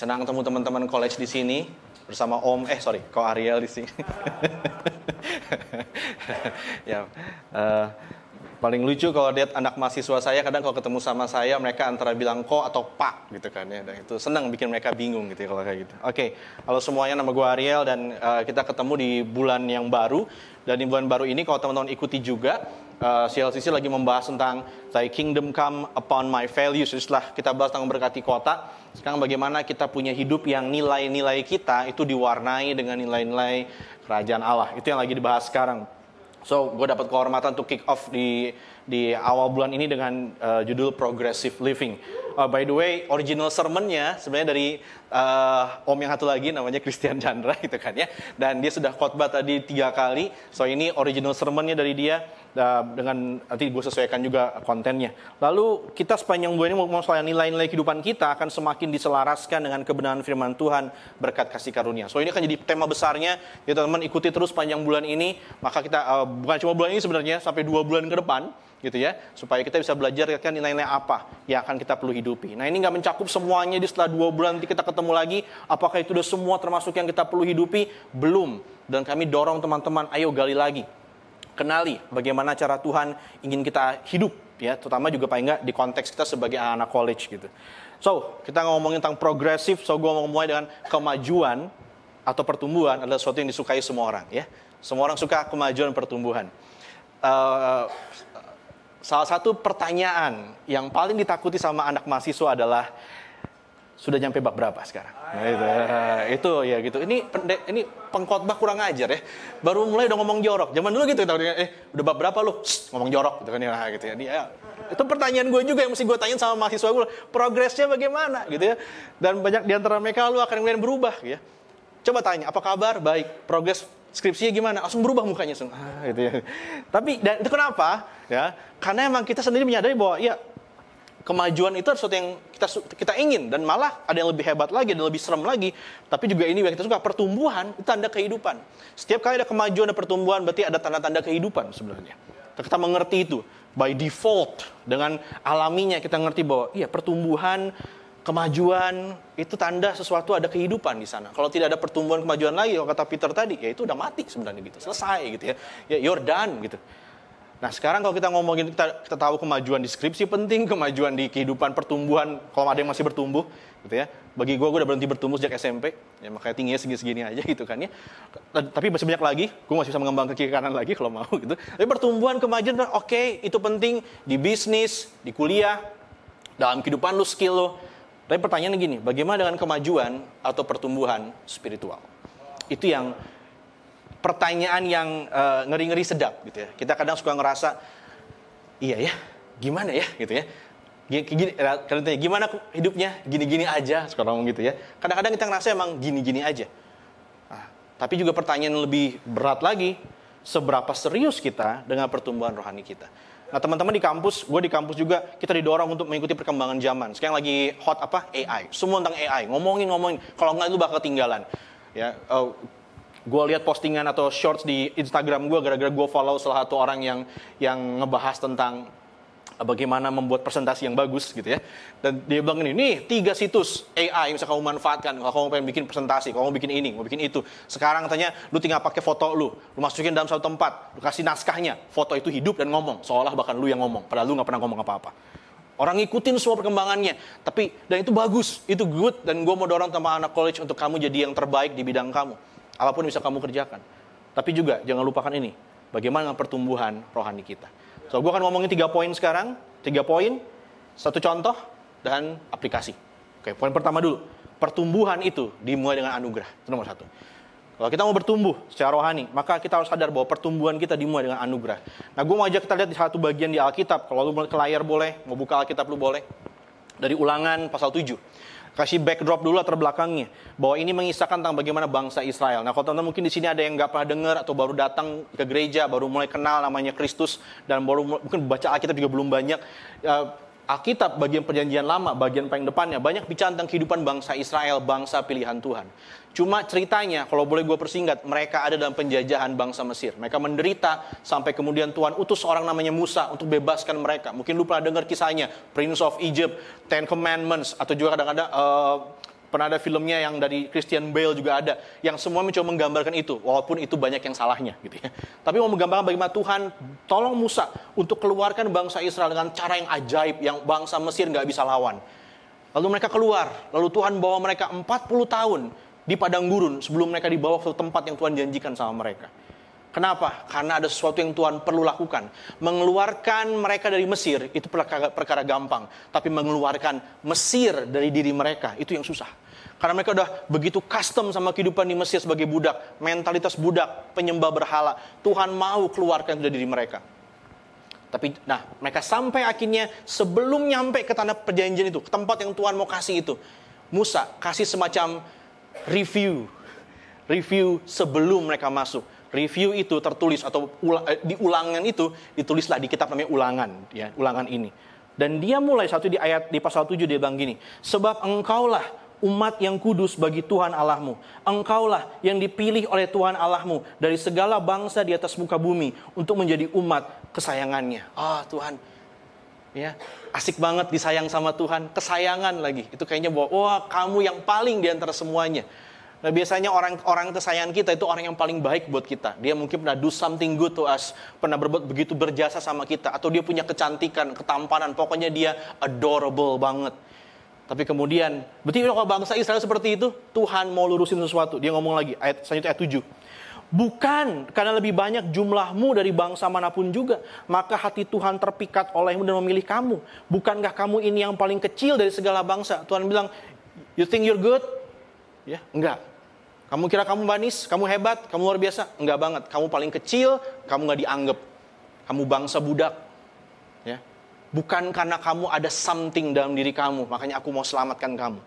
Senang ketemu teman-teman college di sini bersama Ko Ariel di sini. Ya, paling lucu kalau lihat anak mahasiswa saya, kadang kalau ketemu sama saya mereka antara bilang ko atau pak gitu kan ya. Dan itu senang bikin mereka bingung gitu ya kalau kayak gitu. Oke, halo semuanya, nama gue Ariel dan kita ketemu di bulan yang baru. Dan di bulan baru ini kalau teman-teman ikuti juga, CLCC lagi membahas tentang Thy Kingdom Come Upon My Values. Setelah kita bahas tentang berkati kota, sekarang bagaimana kita punya hidup yang nilai-nilai kita itu diwarnai dengan nilai-nilai kerajaan Allah. Itu yang lagi dibahas sekarang. So, gue dapat kehormatan untuk kick off di awal bulan ini dengan judul Progressive Living. By the way, original sermonnya sebenarnya dari om yang satu lagi namanya Christian Chandra gitu kan ya. Dan dia sudah khotbah tadi 3 kali. So, ini original sermonnya dari dia. Dengan nanti gue sesuaikan juga kontennya. Lalu kita sepanjang bulan ini mau soal nilai-nilai kehidupan kita akan semakin diselaraskan dengan kebenaran firman Tuhan berkat kasih karunia. So ini akan jadi tema besarnya. Ya teman-teman ikuti terus panjang bulan ini. Maka kita bukan cuma bulan ini sebenarnya, sampai 2 bulan ke depan gitu ya, supaya kita bisa belajar kan nilai-nilai apa yang akan kita perlu hidupi. Nah ini nggak mencakup semuanya di setelah 2 bulan nanti kita ketemu lagi. Apakah itu udah semua termasuk yang kita perlu hidupi? Belum. Dan kami dorong teman-teman, ayo gali lagi. Kenali bagaimana cara Tuhan ingin kita hidup, ya, terutama juga paling nggak di konteks kita sebagai anak college gitu. So, kita ngomongin tentang progresif, so gue mau mulai dengan kemajuan atau pertumbuhan adalah sesuatu yang disukai semua orang, ya. Semua orang suka kemajuan pertumbuhan. Salah satu pertanyaan yang paling ditakuti sama anak mahasiswa adalah sudah nyampe bab berapa sekarang? Nah, itu ya gitu. Ini pengkhotbah kurang ajar ya. Baru mulai udah ngomong jorok. Zaman dulu gitu, udah bab berapa lu? Ngomong jorok gitu kan ya, gitu ya. Itu pertanyaan gue juga yang mesti gue tanyain sama mahasiswa gue. Progresnya bagaimana gitu ya. Dan banyak di antara mereka lu akan kemudian berubah ya. Coba tanya, apa kabar? Baik. Progres skripsinya gimana? Langsung berubah mukanya langsung. Gitu ya. Tapi dan itu kenapa? Ya, karena emang kita sendiri menyadari bahwa ya kemajuan itu sesuatu yang kita ingin, dan malah ada yang lebih hebat lagi, ada yang lebih serem lagi. Tapi juga ini yang kita suka, pertumbuhan itu tanda kehidupan. Setiap kali ada kemajuan dan pertumbuhan berarti ada tanda-tanda kehidupan sebenarnya. Kita mengerti itu by default, dengan alaminya kita ngerti bahwa iya, pertumbuhan, kemajuan itu tanda sesuatu ada kehidupan di sana. Kalau tidak ada pertumbuhan kemajuan lagi, kalau kata Peter tadi, ya itu udah mati sebenarnya gitu, selesai gitu ya. Ya you're done gitu. Nah sekarang kalau kita ngomongin, kita tahu kemajuan di skripsi penting, kemajuan di kehidupan pertumbuhan, kalau ada yang masih bertumbuh, gitu ya. Bagi gue udah berhenti bertumbuh sejak SMP, ya makanya tingginya segini-segini aja gitu kan ya. Tapi masih banyak lagi, gue masih bisa mengembang ke kiri kanan lagi kalau mau gitu. Tapi pertumbuhan, kemajuan, oke, itu penting di bisnis, di kuliah, dalam kehidupan lu, skill lu. Tapi pertanyaannya gini, bagaimana dengan kemajuan atau pertumbuhan spiritual? Itu yang pertanyaan yang ngeri-ngeri sedap gitu ya. Kita kadang suka ngerasa, iya ya, gimana ya gitu ya. Gimana hidupnya, gini-gini aja, suka ngomong gitu ya. Kadang-kadang kita ngerasa emang gini-gini aja. Nah, tapi juga pertanyaan lebih berat lagi, seberapa serius kita dengan pertumbuhan rohani kita. Nah teman-teman di kampus, gue di kampus juga, kita didorong untuk mengikuti perkembangan zaman. Sekarang lagi hot apa? AI. Semua tentang AI, ngomongin. Kalau nggak itu bakal ketinggalan. Ya, gue lihat postingan atau shorts di Instagram gue gara-gara gue follow salah satu orang yang ngebahas tentang bagaimana membuat presentasi yang bagus gitu ya. Dan dia bilang ini 3 situs AI yang bisa kamu manfaatkan kalau kamu pengen bikin presentasi, kalau kamu bikin ini, mau bikin itu. Sekarang katanya lu tinggal pakai foto lu masukin dalam satu tempat, lu kasih naskahnya, foto itu hidup dan ngomong, seolah bahkan lu yang ngomong, padahal lu nggak pernah ngomong apa-apa. Orang ngikutin semua perkembangannya, dan itu bagus, itu good, dan gue mau dorong sama anak college untuk kamu jadi yang terbaik di bidang kamu. Apapun bisa kamu kerjakan. Tapi juga jangan lupakan ini, bagaimana pertumbuhan rohani kita. So, gue akan ngomongin 3 poin sekarang. 3 poin, 1 contoh, dan aplikasi. Oke, poin pertama dulu. Pertumbuhan itu dimulai dengan anugerah. Itu nomor 1. Kalau kita mau bertumbuh secara rohani, maka kita harus sadar bahwa pertumbuhan kita dimulai dengan anugerah. Nah, gue mau ajak kita lihat di satu bagian di Alkitab. Kalau lu ke layar boleh, mau buka Alkitab lu boleh. Dari Ulangan pasal 7. Kasih backdrop dulu latar belakangnya, bahwa ini mengisahkan tentang bagaimana bangsa Israel. Nah, kalau teman-teman mungkin di sini ada yang nggak pernah dengar atau baru datang ke gereja, baru mulai kenal namanya Kristus, dan baru mungkin baca Alkitab juga belum banyak. Alkitab bagian perjanjian lama, bagian paling depannya, banyak bicara tentang kehidupan bangsa Israel, bangsa pilihan Tuhan. Cuma ceritanya, kalau boleh gue persingkat, mereka ada dalam penjajahan bangsa Mesir. Mereka menderita sampai kemudian Tuhan utus orang namanya Musa untuk bebaskan mereka. Mungkin lu pernah dengar kisahnya, Prince of Egypt, Ten Commandments, atau juga kadang-kadang Pernah ada filmnya yang dari Christian Bale juga ada, yang semua mencoba menggambarkan itu, walaupun itu banyak yang salahnya gitu ya. Tapi mau menggambarkan bagaimana Tuhan tolong Musa untuk keluarkan bangsa Israel dengan cara yang ajaib, yang bangsa Mesir nggak bisa lawan. Lalu mereka keluar, lalu Tuhan bawa mereka 40 tahun di padang gurun sebelum mereka dibawa ke tempat yang Tuhan janjikan sama mereka. Kenapa? Karena ada sesuatu yang Tuhan perlu lakukan. Mengeluarkan mereka dari Mesir itu perkara gampang. Tapi mengeluarkan Mesir dari diri mereka itu yang susah. Karena mereka udah begitu custom sama kehidupan di Mesir sebagai budak. Mentalitas budak, penyembah berhala. Tuhan mau keluarkan dari diri mereka. Tapi mereka sampai akhirnya sebelum nyampe ke tanah perjanjian itu, ke tempat yang Tuhan mau kasih itu, Musa kasih semacam review sebelum mereka masuk. Review itu tertulis atau di ulangan itu ditulislah di kitab namanya Ulangan, ya, Ulangan ini. Dan dia mulai di pasal 7 dia bilang gini, sebab engkaulah umat yang kudus bagi Tuhan Allahmu. Engkaulah yang dipilih oleh Tuhan Allahmu dari segala bangsa di atas muka bumi untuk menjadi umat kesayangannya. Tuhan, ya, asik banget disayang sama Tuhan, kesayangan lagi. Itu kayaknya bahwa kamu yang paling di antara semuanya. Nah, biasanya orang kesayangan kita itu orang yang paling baik buat kita. Dia mungkin pernah do something good to us, pernah berbuat begitu berjasa sama kita, atau dia punya kecantikan, ketampanan, pokoknya dia adorable banget. Tapi kemudian, berarti kalau bangsa Israel seperti itu, Tuhan mau lurusin sesuatu. Dia ngomong lagi, selanjutnya ayat 7. Bukan karena lebih banyak jumlahmu dari bangsa manapun juga, maka hati Tuhan terpikat olehmu dan memilih kamu. Bukankah kamu ini yang paling kecil dari segala bangsa? Tuhan bilang, you think you're good? Ya, enggak. Kamu kira kamu manis, kamu hebat, kamu luar biasa? Enggak banget. Kamu paling kecil, kamu nggak dianggap. Kamu bangsa budak. Ya. Bukan karena kamu ada something dalam diri kamu, makanya aku mau selamatkan kamu.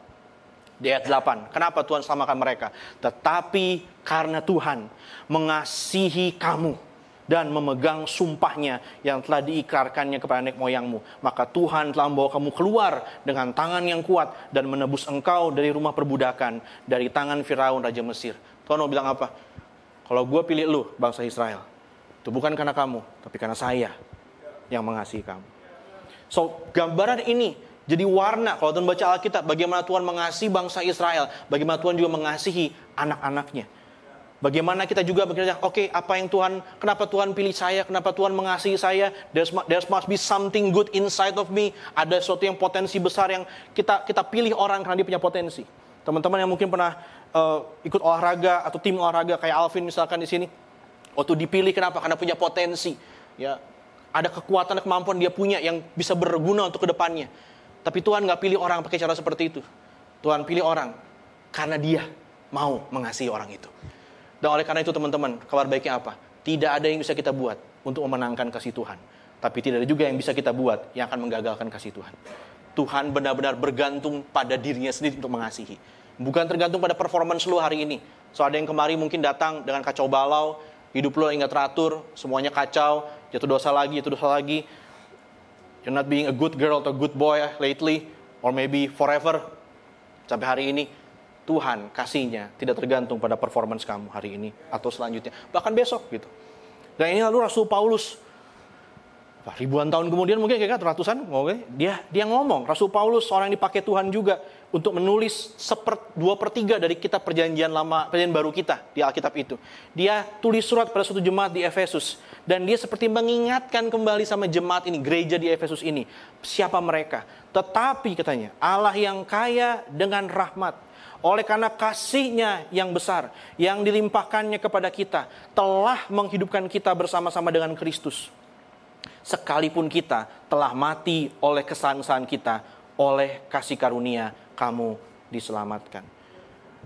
Di ayat 8, kenapa Tuhan selamatkan mereka? Tetapi karena Tuhan mengasihi kamu dan memegang sumpahnya yang telah diikrarkannya kepada nenek moyangmu, maka Tuhan telah membawa kamu keluar dengan tangan yang kuat dan menebus engkau dari rumah perbudakan, dari tangan Firaun Raja Mesir. Tuhan mau bilang apa? Kalau gue pilih lu, bangsa Israel, itu bukan karena kamu, tapi karena saya yang mengasihi kamu. So, gambaran ini jadi warna kalau Tuhan baca Alkitab, bagaimana Tuhan mengasihi bangsa Israel, bagaimana Tuhan juga mengasihi anak-anaknya. Bagaimana kita juga berkata, oke, apa yang kenapa Tuhan pilih saya, kenapa Tuhan mengasihi saya, there must be something good inside of me, ada sesuatu yang potensi besar yang kita pilih orang karena dia punya potensi. Teman-teman yang mungkin pernah ikut olahraga atau tim olahraga kayak Alvin misalkan di sini, waktu dipilih kenapa? Karena punya potensi, ya, ada kekuatan, kemampuan dia punya yang bisa berguna untuk kedepannya. Tapi Tuhan nggak pilih orang pakai cara seperti itu. Tuhan pilih orang karena dia mau mengasihi orang itu. Dan oleh karena itu teman-teman, kabar baiknya apa? Tidak ada yang bisa kita buat untuk memenangkan kasih Tuhan. Tapi tidak ada juga yang bisa kita buat yang akan menggagalkan kasih Tuhan. Tuhan benar-benar bergantung pada dirinya sendiri untuk mengasihi. Bukan tergantung pada performance lu hari ini. So ada yang kemarin mungkin datang dengan kacau balau, hidup lu nggak teratur, semuanya kacau, jatuh dosa lagi. You're not being a good girl atau good boy lately, or maybe forever. Sampai hari ini, Tuhan kasihnya tidak tergantung pada performance kamu hari ini atau selanjutnya, bahkan besok gitu. Dan ini lalu Rasul Paulus ribuan tahun kemudian, mungkin kayak ratusan, dia ngomong. Rasul Paulus seorang yang dipakai Tuhan juga untuk menulis 2/3 dari kitab perjanjian lama, perjanjian baru kita di Alkitab itu. Dia tulis surat pada suatu jemaat di Efesus, dan dia seperti mengingatkan kembali sama jemaat ini, gereja di Efesus ini, siapa mereka. Tetapi katanya, Allah yang kaya dengan rahmat, oleh karena kasih-Nya yang besar, yang dilimpahkannya kepada kita, telah menghidupkan kita bersama-sama dengan Kristus. Sekalipun kita telah mati oleh kesalahan kita, oleh kasih karunia kamu diselamatkan.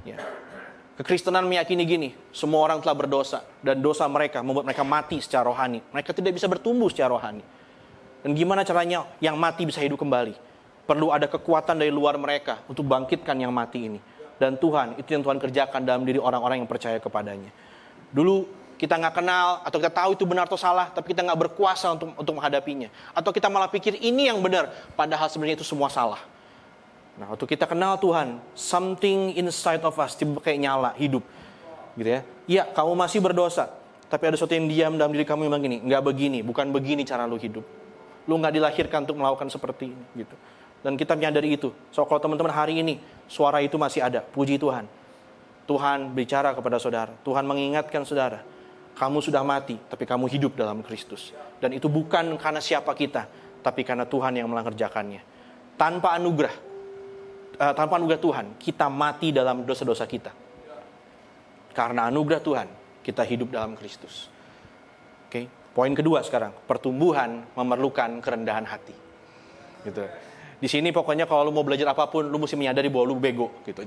Ya. Kekristenan meyakini gini, semua orang telah berdosa, dan dosa mereka membuat mereka mati secara rohani. Mereka tidak bisa bertumbuh secara rohani. Dan gimana caranya yang mati bisa hidup kembali? Perlu ada kekuatan dari luar mereka untuk bangkitkan yang mati ini. Dan Tuhan, itu yang Tuhan kerjakan dalam diri orang-orang yang percaya kepadanya. Dulu kita nggak kenal, atau kita tahu itu benar atau salah, tapi kita nggak berkuasa untuk menghadapinya. Atau kita malah pikir ini yang benar, padahal sebenarnya itu semua salah. Nah, waktu kita kenal Tuhan, something inside of us tiba kayak nyala, hidup. Gitu ya. Iya, kamu masih berdosa, tapi ada sesuatu yang diam dalam diri kamu yang begini. Nggak begini, bukan begini cara lu hidup. Lu nggak dilahirkan untuk melakukan seperti ini. Gitu. Dan kita menyadari itu. So kalau teman-teman hari ini suara itu masih ada, puji Tuhan. Tuhan bicara kepada saudara. Tuhan mengingatkan saudara, kamu sudah mati, tapi kamu hidup dalam Kristus. Dan itu bukan karena siapa kita, tapi karena Tuhan yang mengerjakannya. Tanpa anugerah Tuhan, kita mati dalam dosa-dosa kita. Karena anugerah Tuhan, kita hidup dalam Kristus. Oke, poin kedua sekarang, pertumbuhan memerlukan kerendahan hati. Gitu. Di sini pokoknya kalau lu mau belajar apapun, lu mesti menyadari bahwa lu bego gitu.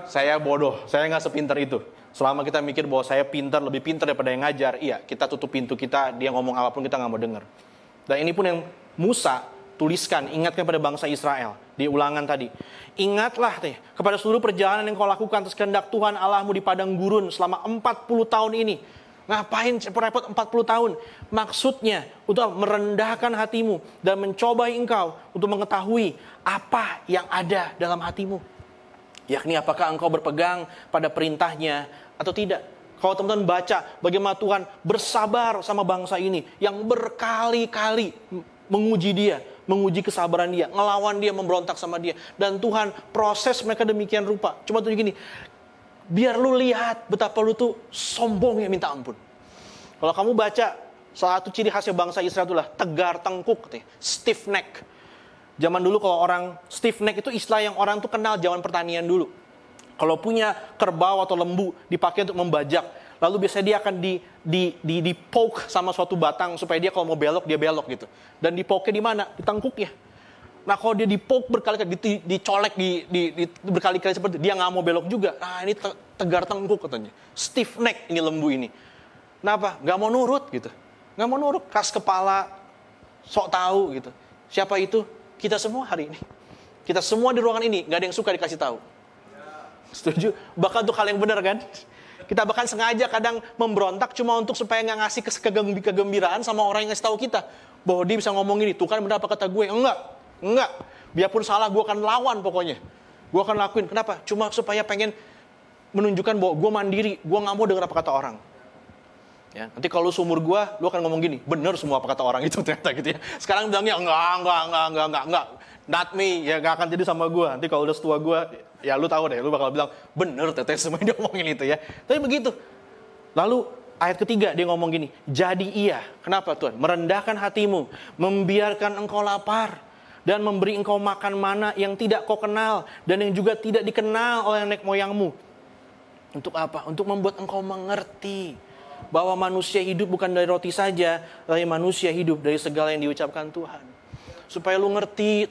Saya bodoh, saya nggak sepintar itu. Selama kita mikir bahwa saya pintar, lebih pintar daripada yang ngajar, iya, kita tutup pintu kita, dia ngomong apapun kita nggak mau dengar. Dan ini pun yang Musa tuliskan, ingatkan pada bangsa Israel di Ulangan tadi. Ingatlah kepada seluruh perjalanan yang kau lakukan atas kehendak Tuhan Allahmu di padang gurun selama 40 tahun ini. Ngapain repot 40 tahun? Maksudnya untuk merendahkan hatimu dan mencobai engkau untuk mengetahui apa yang ada dalam hatimu. Yakni apakah engkau berpegang pada perintahnya atau tidak. Kalau teman-teman baca bagaimana Tuhan bersabar sama bangsa ini yang berkali-kali menguji dia, menguji kesabaran dia, ngelawan dia, memberontak sama dia. Dan Tuhan proses mereka demikian rupa. Cuma tunjuk gini, biar lu lihat betapa lu tuh sombong ya minta ampun. Kalau kamu baca, salah satu ciri khasnya bangsa Israel itulah tegar tengkuk, stiff neck. Zaman dulu kalau orang stiff neck itu istilah yang orang tuh kenal zaman pertanian dulu. Kalau punya kerbau atau lembu dipakai untuk membajak, lalu biasanya dia akan di poke sama suatu batang supaya dia kalau mau belok dia belok gitu. Dan di poke di mana? Di tengkuknya. Nah kalau dia di poke berkali-kali, dicolek berkali-kali seperti itu, dia nggak mau belok juga. Nah ini tegar tengkuk katanya. Stiff neck ini lembu ini. Kenapa? Nggak mau nurut gitu. Nggak mau nurut, keras kepala, sok tahu gitu. Siapa itu? Kita semua hari ini. Kita semua di ruangan ini nggak ada yang suka dikasih tahu. Setuju? Bahkan untuk hal yang benar kan? Kita bahkan sengaja kadang memberontak cuma untuk supaya nggak ngasih kegembiraan sama orang yang ngasih tahu kita bahwa dia bisa ngomong ini. Tuh kan benar apa kata gue? Enggak. Biarpun salah, gue akan lawan pokoknya. Gue akan lakuin. Kenapa? Cuma supaya pengen menunjukkan bahwa gue mandiri. Gue nggak mau dengar apa kata orang. Ya, nanti kalau seumur gue, lu akan ngomong gini, bener semua apa kata orang itu ternyata gitu ya. Sekarang bilangnya enggak. Not me, ya gak akan jadi sama gue. Nanti kalau udah setua gue, ya lu tahu deh, lu bakal bilang, bener teteh semua dia ngomongin itu ya. Tapi begitu. Lalu ayat ketiga dia ngomong gini, jadi iya. Kenapa Tuhan? Merendahkan hatimu, membiarkan engkau lapar, dan memberi engkau makan mana yang tidak kau kenal, dan yang juga tidak dikenal oleh nenek moyangmu. Untuk apa? Untuk membuat engkau mengerti bahwa manusia hidup bukan dari roti saja, tapi manusia hidup dari segala yang diucapkan Tuhan. Supaya lu ngerti.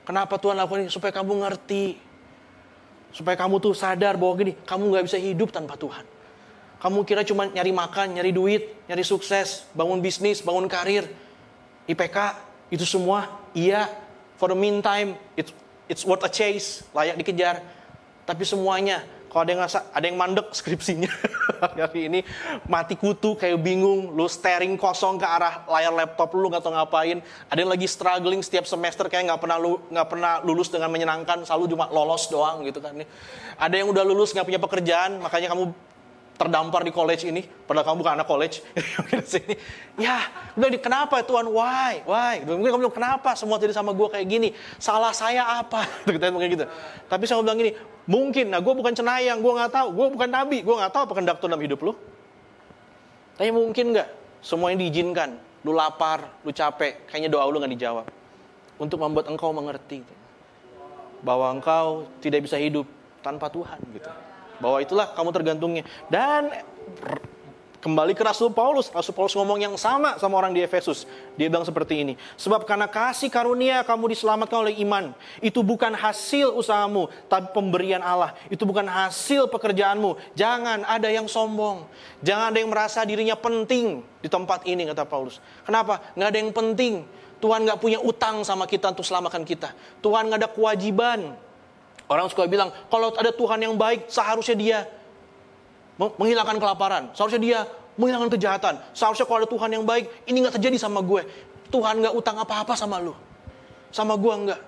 Kenapa Tuhan lakukan ini? Supaya kamu ngerti. Supaya kamu tuh sadar bahwa gini, kamu gak bisa hidup tanpa Tuhan. Kamu kira cuma nyari makan, nyari duit, nyari sukses, bangun bisnis, bangun karir, IPK, itu semua, iya. For the meantime, it's worth a chase, layak dikejar. Tapi semuanya, kalau ada yang mandek skripsinya hari ini mati kutu kayak bingung, lu staring kosong ke arah layar laptop lu nggak tahu ngapain. Ada yang lagi struggling setiap semester kayak nggak pernah lulus dengan menyenangkan, selalu cuma lolos doang gitu kan. Ada yang udah lulus nggak punya pekerjaan, makanya kamu terdampar di college ini, padahal kamu bukan anak college. Ya, bilang kenapa Tuhan? Why? Mungkin kamu bilang kenapa semua jadi sama gue kayak gini? Salah saya apa? Mungkin gitu. Tapi saya bilang gini, mungkin, gue bukan cenayang, gue nggak tahu, gue bukan nabi, gue nggak tahu apa kehendak Tuhan dalam hidup lu. Tapi mungkin nggak semua yang diizinkan, lu lapar, lu capek, kayaknya doa lu nggak dijawab, untuk membuat engkau mengerti bahwa engkau tidak bisa hidup tanpa Tuhan gitu. Bahwa itulah kamu tergantungnya. Dan kembali ke Rasul Paulus ngomong yang sama orang di Efesus. Dia bilang seperti ini, sebab karena kasih karunia kamu diselamatkan oleh iman. Itu bukan hasil usahamu, tapi pemberian Allah. Itu bukan hasil pekerjaanmu. Jangan ada yang sombong, jangan ada yang merasa dirinya penting di tempat ini, kata Paulus. Kenapa? Gak ada yang penting. Tuhan gak punya utang sama kita untuk selamatkan kita. Tuhan gak ada kewajiban. Orang suka bilang, kalau ada Tuhan yang baik, seharusnya dia menghilangkan kelaparan. Seharusnya dia menghilangkan kejahatan. Seharusnya kalau ada Tuhan yang baik, ini gak terjadi sama gue. Tuhan gak utang apa-apa sama lu. Sama gue enggak.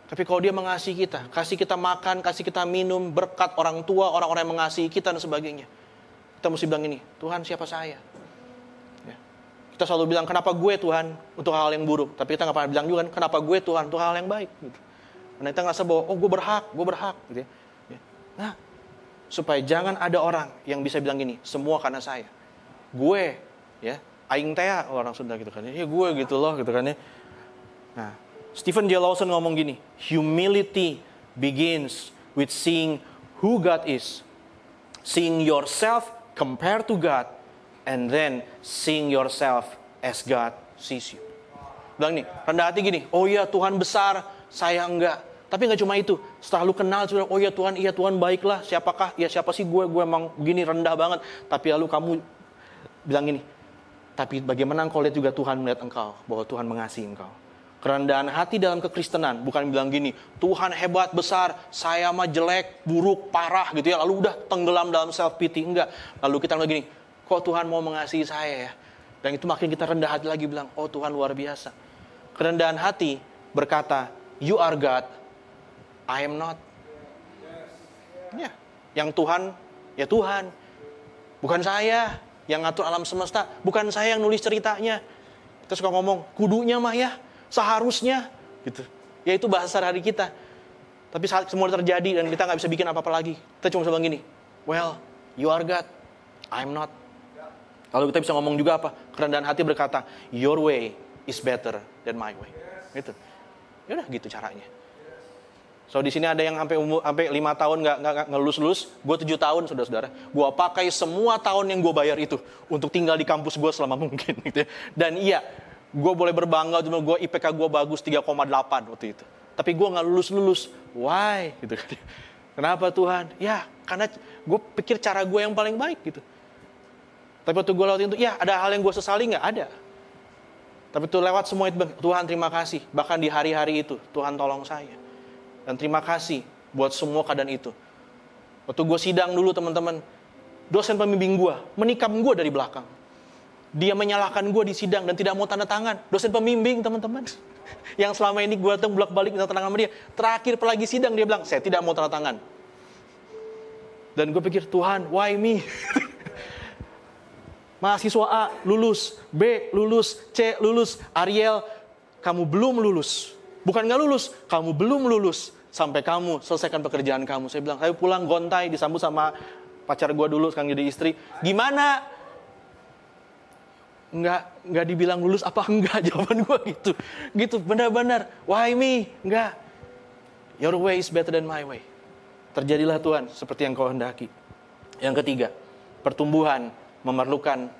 Tapi kalau dia mengasihi kita, kasih kita makan, kasih kita minum, berkat orang tua, orang-orang yang mengasihi kita dan sebagainya. Kita mesti bilang ini, Tuhan siapa saya? Ya. Kita selalu bilang, kenapa gue Tuhan untuk hal yang buruk. Tapi kita nggak pernah bilang juga, kenapa gue Tuhan untuk hal yang baik. Gitu. Karena kita ngerasa bahwa, oh gue berhak. Gitu ya. Nah, supaya jangan ada orang yang bisa bilang gini, semua karena saya. Gue, ya, aing tea, orang Sunda gitu kan. Ya gue gitu loh, gitu kan ya. Nah, Stephen J. Lawson ngomong gini, humility begins with seeing who God is. Seeing yourself compared to God. And then seeing yourself as God sees you. Bilang nih, rendah hati gini, oh iya Tuhan besar, saya enggak. Tapi enggak cuma itu, setelah lu kenal, oh iya Tuhan baiklah, siapakah? Ya siapa sih gue emang begini rendah banget. Tapi lalu kamu bilang gini, tapi bagaimana engkau lihat juga Tuhan melihat engkau, bahwa Tuhan mengasihi engkau. Kerendahan hati dalam kekristenan, bukan bilang gini, Tuhan hebat, besar, saya mah jelek, buruk, parah gitu ya. Lalu udah tenggelam dalam self-pity, enggak. Lalu kita bilang gini, kok Tuhan mau mengasihi saya ya? Dan itu makin kita rendah hati lagi bilang, oh Tuhan luar biasa. Kerendahan hati berkata, you are God, I am not. Ya, yang Tuhan, ya Tuhan. Bukan saya yang ngatur alam semesta, bukan saya yang nulis ceritanya. Kita suka ngomong, kudunya mah ya, seharusnya gitu. Ya itu bahasa sehari kita. Tapi saat semua terjadi dan kita nggak bisa bikin apa-apa lagi. Kita cuma bisa bilang gini, well, you are God, I am not. Lalu kita bisa ngomong juga apa? Kerendahan hati berkata, your way is better than my way. Gitu. Ya udah gitu caranya. So di sini ada yang sampai 5 tahun nggak ngelulus-lulus, gue 7 tahun saudara-saudara. Gue pakai semua tahun yang gue bayar itu untuk tinggal di kampus gue selama mungkin. Gitu ya. Dan iya, gue boleh berbangga, gue IPK gue bagus 3,8 waktu itu. Tapi gue nggak lulus-lulus. Why? Gitu kan. Kenapa Tuhan? Ya karena gue pikir cara gue yang paling baik gitu. Tapi waktu gue lewat itu, ya ada hal yang gue sesali nggak? Ada. Tapi itu lewat semua itu, Tuhan terima kasih. Bahkan di hari-hari itu, Tuhan tolong saya. Dan terima kasih buat semua keadaan itu. Waktu gue sidang dulu teman-teman, dosen pembimbing gue menikam gue dari belakang. Dia menyalahkan gue di sidang dan tidak mau tanda tangan. Dosen pembimbing teman-teman. Yang selama ini gue datang bolak-balik minta tanda tangan sama dia. Terakhir pelagi sidang dia bilang, saya tidak mau tanda tangan. Dan gue pikir, Tuhan, why me? Mahasiswa A lulus, B lulus, C lulus, Ariel kamu belum lulus. Bukan gak lulus, kamu belum lulus sampai kamu selesaikan pekerjaan kamu. Saya bilang, saya pulang gontai, disambut sama pacar gue dulu, sekarang jadi istri. Gimana? Enggak dibilang lulus apa enggak, jawaban gue gitu. Gitu, benar-benar. Why me? Enggak. Your way is better than my way. Terjadilah Tuhan seperti yang kau hendaki. Yang ketiga, pertumbuhan memerlukan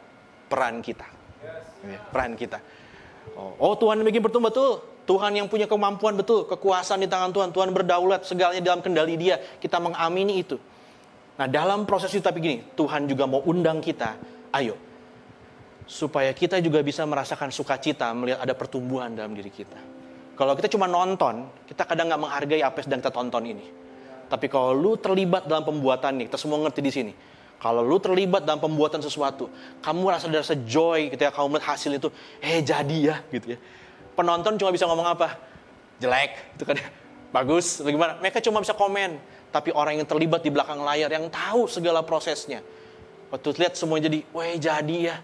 peran kita. Peran kita. Oh Tuhan yang bikin pertumbuhan, betul. Tuhan yang punya kemampuan, betul. Kekuasaan di tangan Tuhan. Tuhan berdaulat, segalanya dalam kendali Dia. Kita mengamini itu. Nah dalam proses itu tapi gini, Tuhan juga mau undang kita. Ayo. Supaya kita juga bisa merasakan sukacita melihat ada pertumbuhan dalam diri kita. Kalau kita cuma nonton, kita kadang gak menghargai apa yang sedang kita tonton ini. Tapi kalau lu terlibat dalam pembuatan nih, kita semua ngerti di sini. Kalau lu terlibat dalam pembuatan sesuatu, kamu rasa joy gitu ya, kamu melihat hasil itu, jadi ya gitu ya. Penonton cuma bisa ngomong apa? Jelek, itu kan. Bagus, bagaimana? Mereka cuma bisa komen. Tapi orang yang terlibat di belakang layar, yang tahu segala prosesnya. Waktu lihat semua jadi, jadi ya.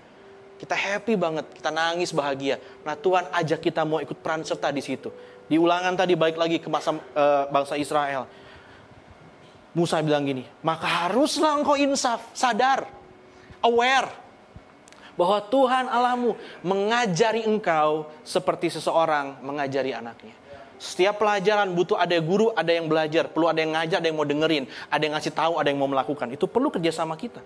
Kita happy banget, kita nangis bahagia. Nah Tuhan ajak kita mau ikut peran serta di situ. Di Ulangan tadi balik lagi ke masa bangsa Israel. Musa bilang gini, maka haruslah engkau insaf, sadar, aware, bahwa Tuhan Allahmu mengajari engkau seperti seseorang mengajari anaknya. Setiap pelajaran butuh ada guru, ada yang belajar, perlu ada yang ngajar, ada yang mau dengerin, ada yang ngasih tahu, ada yang mau melakukan. Itu perlu kerjasama kita.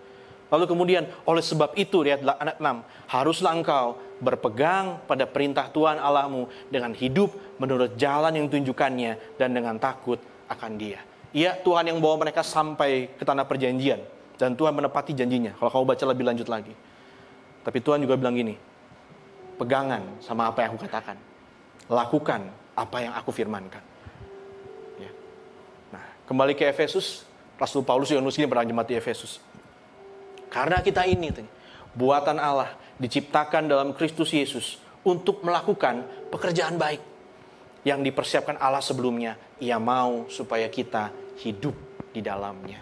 Lalu kemudian, oleh sebab itu, lihat ayat 6, haruslah engkau berpegang pada perintah Tuhan Allahmu dengan hidup menurut jalan yang tunjukkannya dan dengan takut akan Dia. Iya, Tuhan yang bawa mereka sampai ke tanah perjanjian. Dan Tuhan menepati janjinya. Kalau kamu baca lebih lanjut lagi. Tapi Tuhan juga bilang gini. Pegangan sama apa yang aku katakan. Lakukan apa yang aku firmankan. Ya. Nah, kembali ke Efesus. Rasul Paulus yang nulis ini pada jemaat di Efesus. Karena kita ini, buatan Allah, diciptakan dalam Kristus Yesus. Untuk melakukan pekerjaan baik. Yang dipersiapkan Allah sebelumnya. Ia mau supaya kita hidup di dalamnya.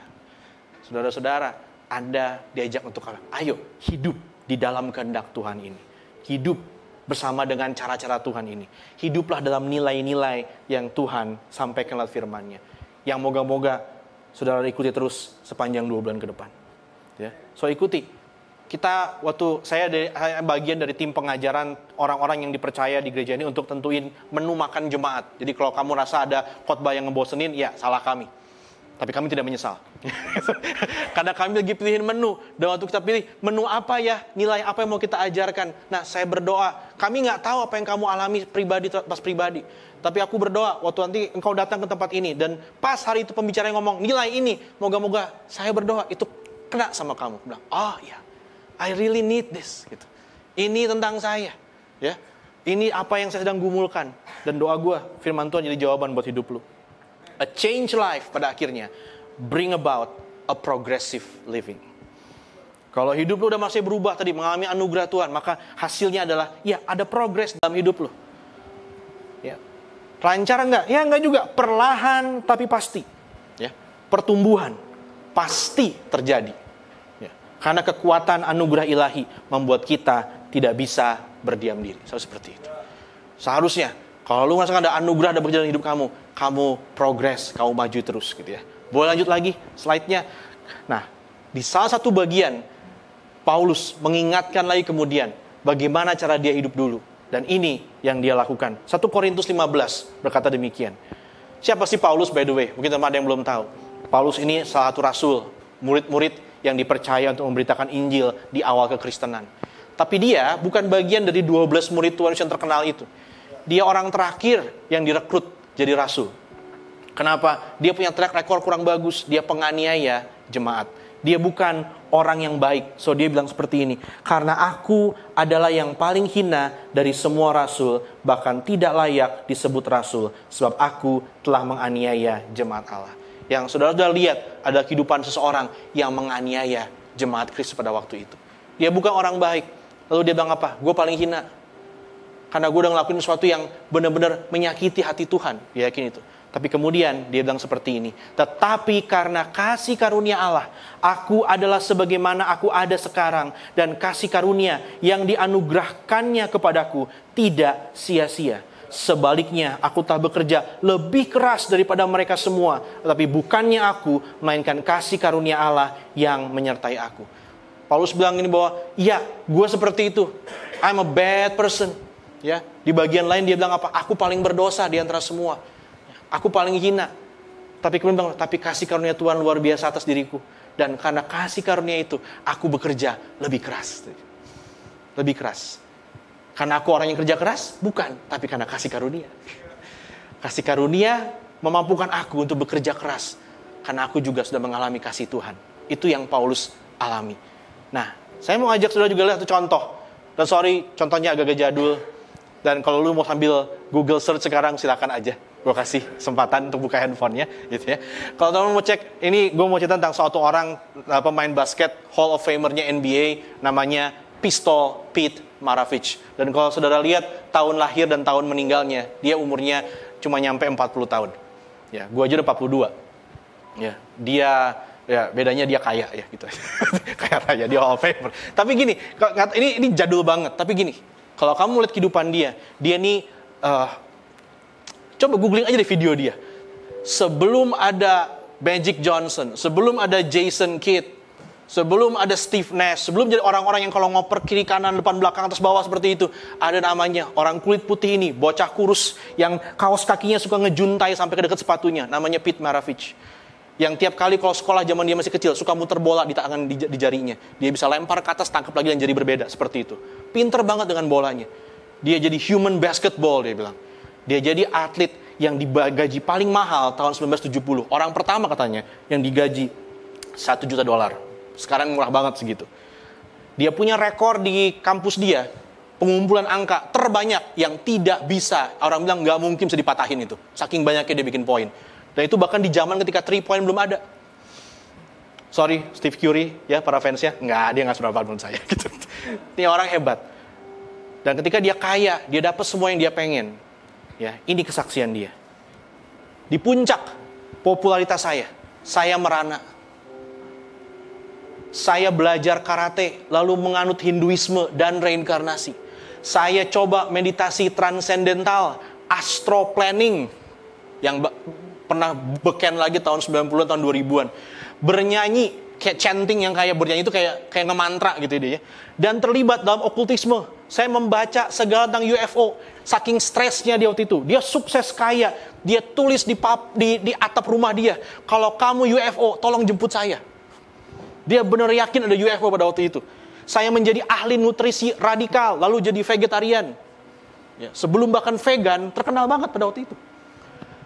Saudara-saudara, Anda diajak untuk ayo hidup di dalam kehendak Tuhan ini. hidup bersama dengan cara-cara Tuhan ini. Hiduplah dalam nilai-nilai yang Tuhan sampaikan lewat firman-Nya. Yang moga-moga saudara ikuti terus sepanjang 2 bulan ke depan. Ya. So ikuti. Saya bagian dari tim pengajaran orang-orang yang dipercaya di gereja ini untuk tentuin menu makan jemaat. Jadi kalau kamu rasa ada khotbah yang ngebosenin, ya salah kami. Tapi kami tidak menyesal. Karena kami lagi pilihin menu. Dan waktu kita pilih menu apa ya, nilai apa yang mau kita ajarkan. Nah, saya berdoa. Kami nggak tahu apa yang kamu alami pas pribadi. Tapi aku berdoa, waktu nanti engkau datang ke tempat ini. Dan pas hari itu pembicara yang ngomong, nilai ini. Moga-moga saya berdoa, itu kena sama kamu. Bilang, oh ya, I really need this. Gitu. Ini tentang saya. Ya, ini apa yang saya sedang gumulkan. Dan doa gue, firman Tuhan jadi jawaban buat hidup lu. A change life pada akhirnya bring about a progressive living. Kalau hidup lu udah masih berubah tadi, mengalami anugerah Tuhan, maka hasilnya adalah ya ada progres dalam hidup lu. Ya. Lancar enggak? Ya enggak juga, perlahan tapi pasti. Ya. Pertumbuhan pasti terjadi. Ya. Karena kekuatan anugerah ilahi membuat kita tidak bisa berdiam diri. Seperti itu. Seharusnya kalau lu merasakan ada anugerah ada berjalan hidup kamu progres, kamu maju terus gitu ya. Boleh lanjut lagi slide-nya. Nah, di salah satu bagian Paulus mengingatkan lagi kemudian bagaimana cara dia hidup dulu. Dan ini yang dia lakukan. 1 Korintus 15 berkata demikian. Siapa sih Paulus by the way? Mungkin teman ada yang belum tahu. Paulus ini salah satu rasul, murid-murid yang dipercaya untuk memberitakan Injil di awal kekristenan. Tapi dia bukan bagian dari 12 murid Tuhan yang terkenal itu. Dia orang terakhir yang direkrut jadi rasul. Kenapa? Dia punya track record kurang bagus. Dia penganiaya jemaat. Dia bukan orang yang baik. So dia bilang seperti ini. Karena aku adalah yang paling hina dari semua rasul. Bahkan tidak layak disebut rasul. Sebab aku telah menganiaya jemaat Allah. Yang saudara sudah lihat ada kehidupan seseorang yang menganiaya jemaat Kristus pada waktu itu. Dia bukan orang baik. Lalu dia bilang apa? Gue paling hina. Karena gue udah ngelakuin sesuatu yang benar-benar menyakiti hati Tuhan. Dia yakin itu. Tapi kemudian dia bilang seperti ini. Tetapi karena kasih karunia Allah, aku adalah sebagaimana aku ada sekarang. Dan kasih karunia yang dianugerahkannya kepadaku tidak sia-sia. Sebaliknya aku tak bekerja lebih keras daripada mereka semua. Tetapi bukannya aku, melainkan kasih karunia Allah yang menyertai aku. Paulus bilang ini bahwa, ya gue seperti itu. I'm a bad person. Ya, di bagian lain dia bilang apa? Aku paling berdosa di antara semua. Aku paling hina. Tapi kemudian bilang, tapi kasih karunia Tuhan luar biasa atas diriku. Dan karena kasih karunia itu, aku bekerja lebih keras. Lebih keras. Karena aku orang yang kerja keras? Bukan, tapi karena kasih karunia. Kasih karunia memampukan aku untuk bekerja keras. Karena aku juga sudah mengalami kasih Tuhan. Itu yang Paulus alami. Nah, saya mau ajak saudara juga lihat satu contoh. Dan sorry, contohnya agak-agak jadul. Dan kalau lu mau sambil Google search sekarang, silakan aja. Gue kasih kesempatan untuk buka handphonenya, gitu ya. Kalau teman mau cek, ini gue mau cerita tentang suatu orang pemain basket Hall of Famer-nya NBA, namanya Pistol Pete Maravich. Dan kalau saudara lihat tahun lahir dan tahun meninggalnya, dia umurnya cuma nyampe 40 tahun. Ya, gue aja udah 42. Ya, ya bedanya dia kaya ya gitu. Kaya raya, dia Hall of Famer. Tapi gini, ini jadul banget. Tapi gini, kalau kamu lihat kehidupan dia nih, coba googling aja deh video dia. Sebelum ada Magic Johnson, sebelum ada Jason Kidd, sebelum ada Steve Nash, sebelum jadi orang-orang yang kalau ngoper kiri kanan depan belakang atas bawah seperti itu, ada namanya orang kulit putih ini, bocah kurus yang kaos kakinya suka ngejuntai sampai ke dekat sepatunya, namanya Pete Maravich. Yang tiap kali kalau sekolah zaman dia masih kecil suka muter bola di tangan di jarinya. Dia bisa lempar ke atas, tangkap lagi dan jari berbeda seperti itu. Pinter banget dengan bolanya. Dia jadi human basketball dia bilang. Dia jadi atlet yang digaji paling mahal tahun 1970. Orang pertama katanya yang digaji $1 juta. Sekarang murah banget segitu. Dia punya rekor di kampus dia, pengumpulan angka terbanyak yang tidak bisa. Orang bilang nggak mungkin bisa dipatahin itu. Saking banyaknya dia bikin poin. Dan itu bahkan di zaman ketika 3 point belum ada. Sorry, Steve Curry, ya para fansnya. Dia nggak seberapa menurut saya. Gitu. Ini orang hebat. Dan ketika dia kaya, dia dapat semua yang dia pengen. Ya, ini kesaksian dia. Di puncak popularitas saya merana. Saya belajar karate, lalu menganut Hinduisme dan reinkarnasi. Saya coba meditasi transendental, astro planning, yang pernah beken lagi tahun 90-an, tahun 2000-an. Bernyanyi, kayak chanting, yang kayak bernyanyi itu kayak ngemantra gitu dia ya. Dan terlibat dalam okultisme. Saya membaca segala tentang UFO. Saking stresnya dia waktu itu. Dia sukses kaya. Dia tulis di atap rumah dia, kalau kamu UFO, tolong jemput saya. Dia benar yakin ada UFO pada waktu itu. Saya menjadi ahli nutrisi radikal, lalu jadi vegetarian. Ya, sebelum bahkan vegan, terkenal banget pada waktu itu.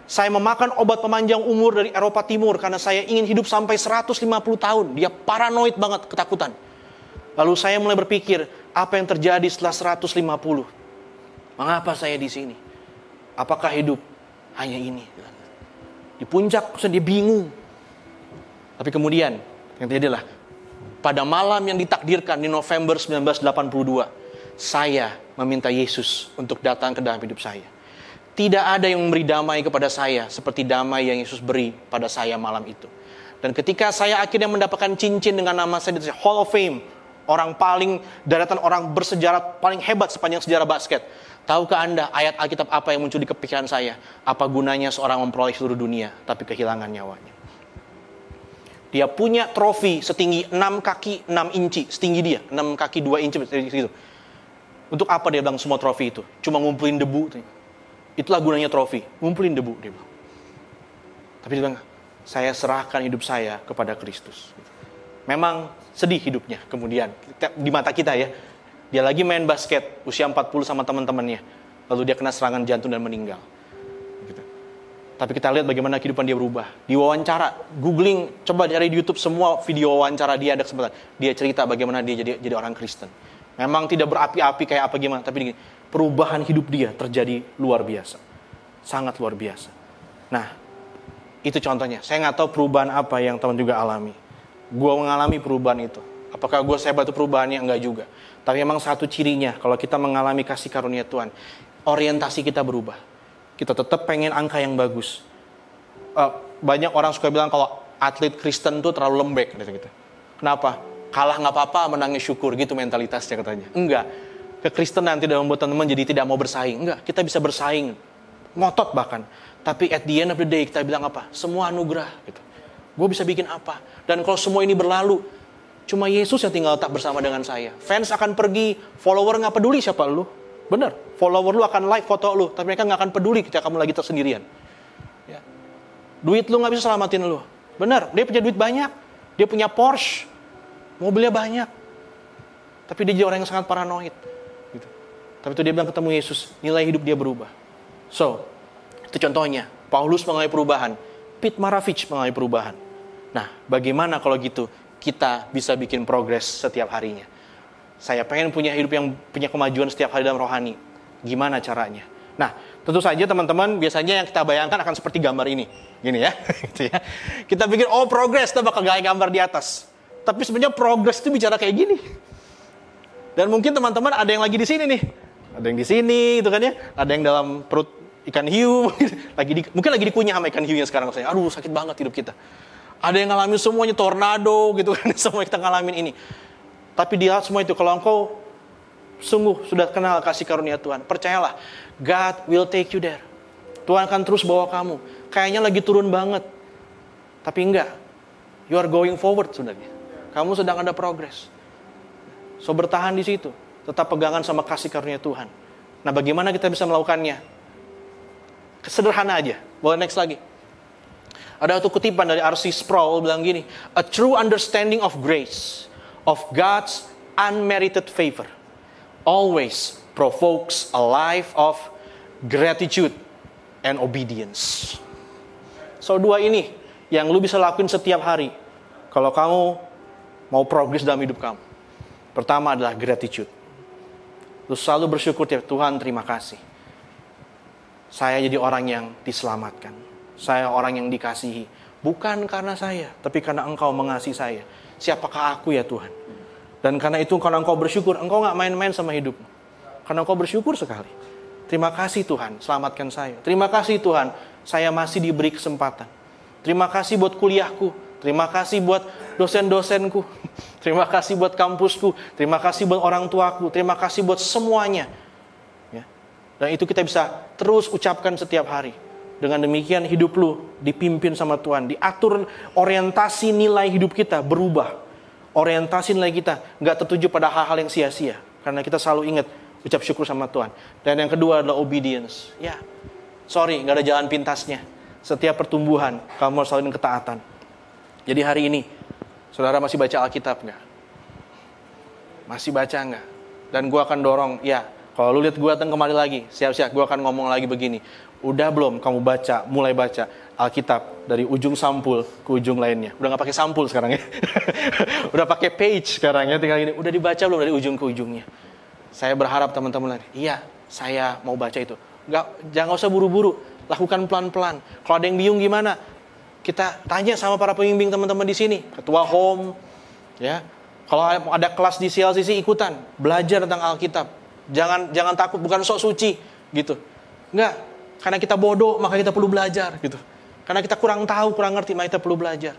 Saya memakan obat pemanjang umur dari Eropa Timur karena saya ingin hidup sampai 150 tahun. Dia paranoid banget, ketakutan. Lalu saya mulai berpikir, apa yang terjadi setelah 150? Mengapa saya di sini? Apakah hidup hanya ini? Di puncak, dia bingung. Tapi kemudian, yang terjadilah, pada malam yang ditakdirkan di November 1982, saya meminta Yesus untuk datang ke dalam hidup saya. Tidak ada yang memberi damai kepada saya seperti damai yang Yesus beri pada saya malam itu. Dan ketika saya akhirnya mendapatkan cincin dengan nama saya di Hall of Fame, orang paling, deretan orang bersejarah paling hebat sepanjang sejarah basket. Tahukah Anda ayat Alkitab apa yang muncul di kepikiran saya? Apa gunanya seorang memperoleh seluruh dunia tapi kehilangan nyawanya? Dia punya trofi setinggi 6 kaki 6 inci, setinggi dia, 6 kaki 2 inci gitu. Untuk apa dia bilang semua trofi itu? Cuma ngumpulin debu. Itulah gunanya trofi, ngumpulin debu dia bilang. Tapi dia bilang, saya serahkan hidup saya kepada Kristus. Memang sedih hidupnya kemudian di mata kita ya. Dia lagi main basket usia 40 sama teman-temannya. Lalu dia kena serangan jantung dan meninggal. Gitu. Tapi kita lihat bagaimana kehidupan dia berubah. Di wawancara, googling, coba dari YouTube semua video wawancara dia ada kesempatan. Dia cerita bagaimana dia jadi orang Kristen. Memang tidak berapi-api kayak apa gimana, tapi perubahan hidup dia terjadi luar biasa. Sangat luar biasa. Nah, itu contohnya. Saya nggak tahu perubahan apa yang teman juga alami. Gue mengalami perubahan itu. Apakah gue sehebat itu perubahannya? Enggak juga. Tapi memang satu cirinya, kalau kita mengalami kasih karunia Tuhan, orientasi kita berubah. Kita tetap pengen angka yang bagus. Banyak orang suka bilang kalau atlet Kristen tuh terlalu lembek. Gitu. Kenapa? Kalah nggak apa-apa, menangnya syukur. Gitu mentalitasnya katanya. Enggak. Kekristenan tidak membuat teman-teman jadi tidak mau bersaing. Enggak, kita bisa bersaing. Ngotot bahkan. Tapi at the end of the day kita bilang apa? Semua anugerah. Gitu. Gue bisa bikin apa? Dan kalau semua ini berlalu, cuma Yesus yang tinggal tetap bersama dengan saya. Fans akan pergi, follower nggak peduli siapa lu. Bener, follower lu akan like foto lu, tapi mereka nggak akan peduli ketika kamu lagi tersendirian. Ya. Duit lu nggak bisa selamatin lu. Bener, dia punya duit banyak, dia punya Porsche, mobilnya banyak, tapi dia jadi orang yang sangat paranoid. Gitu. Tapi itu dia bilang ketemu Yesus, nilai hidup dia berubah. So, itu contohnya. Paulus mengalami perubahan, Pete Maravich mengalami perubahan. Nah, bagaimana kalau gitu kita bisa bikin progres setiap harinya? Saya pengen punya hidup yang punya kemajuan setiap hari dalam rohani. Gimana caranya? Nah, tentu saja teman-teman, biasanya yang kita bayangkan akan seperti gambar ini. Gini ya. Gitu ya. Kita pikir, oh progres, kita bakal kayak gambar di atas. Tapi sebenarnya progres itu bicara kayak gini. Dan mungkin teman-teman ada yang lagi di sini nih. Ada yang di sini, gitu kan ya. Ada yang dalam perut ikan hiu. Mungkin lagi dikunyah sama ikan hiunya sekarang. Aduh, sakit banget hidup kita. Ada yang ngalamin semuanya, tornado gitu kan, semua kita ngalamin ini. Tapi di semua itu, kalau engkau sungguh sudah kenal kasih karunia Tuhan, percayalah, God will take you there. Tuhan akan terus bawa kamu. Kayaknya lagi turun banget. Tapi enggak. You are going forward sebenarnya. Kamu sedang ada progress. So bertahan di situ. Tetap pegangan sama kasih karunia Tuhan. Nah, bagaimana kita bisa melakukannya? Sederhana aja. Boleh next lagi. Ada satu kutipan dari R.C. Sproul bilang gini, a true understanding of grace, of God's unmerited favor, always provokes a life of gratitude and obedience. So dua ini yang lu bisa lakuin setiap hari kalau kamu mau progres dalam hidup kamu. Pertama adalah gratitude. Lu selalu bersyukur tiap Tuhan, terima kasih. Saya jadi orang yang diselamatkan. Saya orang yang dikasihi. Bukan karena saya, tapi karena Engkau mengasihi saya. Siapakah aku ya Tuhan? Dan karena itu, karena Engkau bersyukur, Engkau gak main-main sama hidupmu. Karena Engkau bersyukur sekali. Terima kasih Tuhan, selamatkan saya. Terima kasih Tuhan, saya masih diberi kesempatan. Terima kasih buat kuliahku. Terima kasih buat dosen-dosenku. Terima kasih buat kampusku. Terima kasih buat orang tuaku. Terima kasih buat semuanya. Dan itu kita bisa terus ucapkan setiap hari. Dengan demikian hidup lu dipimpin sama Tuhan. Diatur orientasi nilai hidup kita berubah. Orientasi nilai kita gak tertuju pada hal-hal yang sia-sia. Karena kita selalu ingat ucap syukur sama Tuhan. Dan yang kedua adalah obedience. Ya, sorry, gak ada jalan pintasnya. Setiap pertumbuhan, kamu harus selalu dengan ketaatan. Jadi hari ini, saudara masih baca Alkitab gak? Masih baca gak? Dan gue akan dorong, ya, kalau lu lihat gue datang kembali lagi, siap-siap gue akan ngomong lagi begini. Udah belum kamu baca, mulai baca Alkitab dari ujung sampul ke ujung lainnya? Udah gak pakai sampul sekarang ya? Udah pakai page sekarang ya, tinggal gini. Udah dibaca belum dari ujung ke ujungnya? Saya berharap teman-teman lain, iya, saya mau baca itu. Jangan usah buru-buru, lakukan pelan-pelan. Kalau ada yang bingung gimana? Kita tanya sama para pembimbing teman-teman di sini, ketua home, ya. Kalau ada kelas di CLCC ikutan, belajar tentang Alkitab. Jangan takut, bukan sok suci gitu. Enggak. Karena kita bodoh, maka kita perlu belajar gitu. Karena kita kurang tahu, kurang ngerti, maka kita perlu belajar.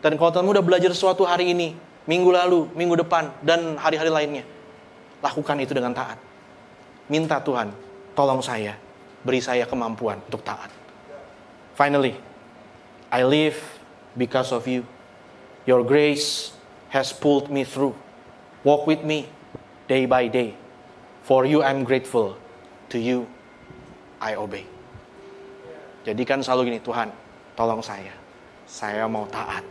Dan kalau teman udah belajar sesuatu hari ini, minggu lalu, minggu depan, dan hari-hari lainnya, lakukan itu dengan taat. Minta Tuhan, tolong saya, beri saya kemampuan untuk taat. Finally, I live because of you. Your grace has pulled me through. Walk with me day by day. For you I'm grateful. To you I obey. Jadi kan selalu gini, Tuhan, tolong saya mau taat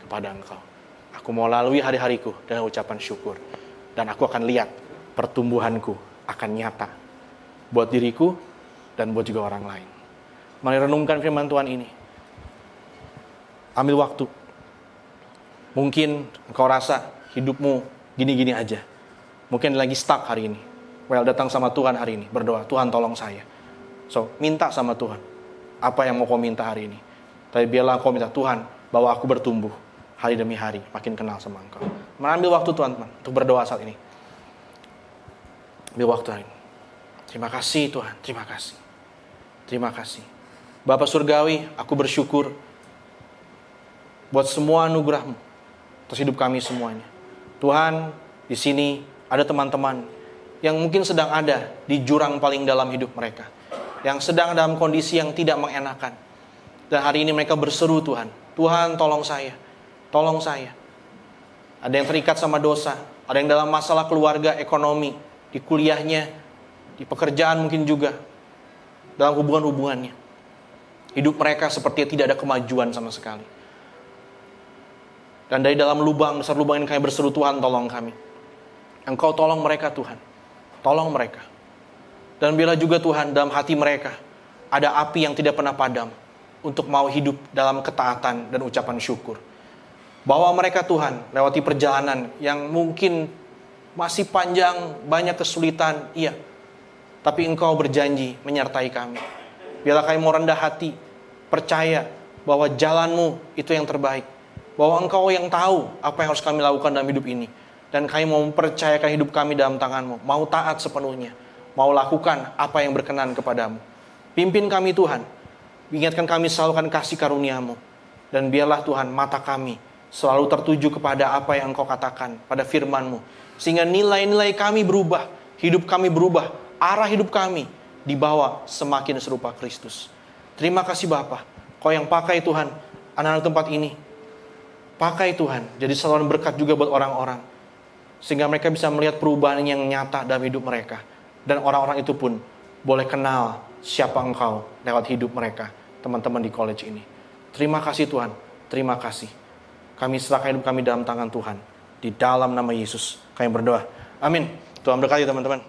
kepada Engkau. Aku mau lalui hari-hariku dengan ucapan syukur. Dan aku akan lihat pertumbuhanku akan nyata. Buat diriku dan buat juga orang lain. Mari renungkan firman Tuhan ini. Ambil waktu. Mungkin engkau rasa hidupmu gini-gini aja. Mungkin lagi stuck hari ini. Well, datang sama Tuhan hari ini. Berdoa, Tuhan tolong saya. So, minta sama Tuhan. Apa yang mau kau minta hari ini? Tapi biarlah kau minta, Tuhan, bahwa aku bertumbuh hari demi hari, makin kenal sama Engkau. Mengambil waktu teman-teman untuk berdoa saat ini. Ambil waktu hari ini. Terima kasih Tuhan, terima kasih. Terima kasih. Bapa Surgawi, aku bersyukur buat semua anugerah-Mu atas hidup kami semuanya. Tuhan, di sini ada teman-teman yang mungkin sedang ada di jurang paling dalam hidup mereka. Yang sedang dalam kondisi yang tidak mengenakan. Dan hari ini mereka berseru Tuhan. Tuhan tolong saya. Tolong saya. Ada yang terikat sama dosa. Ada yang dalam masalah keluarga, ekonomi. Di kuliahnya. Di pekerjaan mungkin juga. Dalam hubungan-hubungannya. Hidup mereka seperti tidak ada kemajuan sama sekali. Dan dari dalam lubang, besar lubang ini kami berseru, Tuhan tolong kami. Engkau tolong mereka Tuhan. Tolong mereka. Dan bila juga Tuhan dalam hati mereka ada api yang tidak pernah padam untuk mau hidup dalam ketaatan dan ucapan syukur. Bawa mereka Tuhan lewati perjalanan yang mungkin masih panjang, banyak kesulitan, iya. Tapi Engkau berjanji menyertai kami. Bila kami mau rendah hati, percaya bahwa jalan-Mu itu yang terbaik. Bahwa Engkau yang tahu apa yang harus kami lakukan dalam hidup ini. Dan kami mau mempercayakan hidup kami dalam tangan-Mu. Mau taat sepenuhnya. Mau lakukan apa yang berkenan kepadamu. Pimpin kami Tuhan. Ingatkan kami selalu akan kasih karunia-Mu. Dan biarlah Tuhan mata kami selalu tertuju kepada apa yang Engkau katakan pada firman-Mu. Sehingga nilai-nilai kami berubah. Hidup kami berubah. Arah hidup kami dibawa semakin serupa Kristus. Terima kasih Bapa. Kau yang pakai Tuhan anak-anak tempat ini. Pakai Tuhan. Jadi saluran berkat juga buat orang-orang. Sehingga mereka bisa melihat perubahan yang nyata dalam hidup mereka. Dan orang-orang itu pun boleh kenal siapa Engkau lewat hidup mereka, teman-teman di college ini. Terima kasih Tuhan, terima kasih. Kami serahkan hidup kami dalam tangan Tuhan. Di dalam nama Yesus kami berdoa. Amin. Tuhan berkati teman-teman.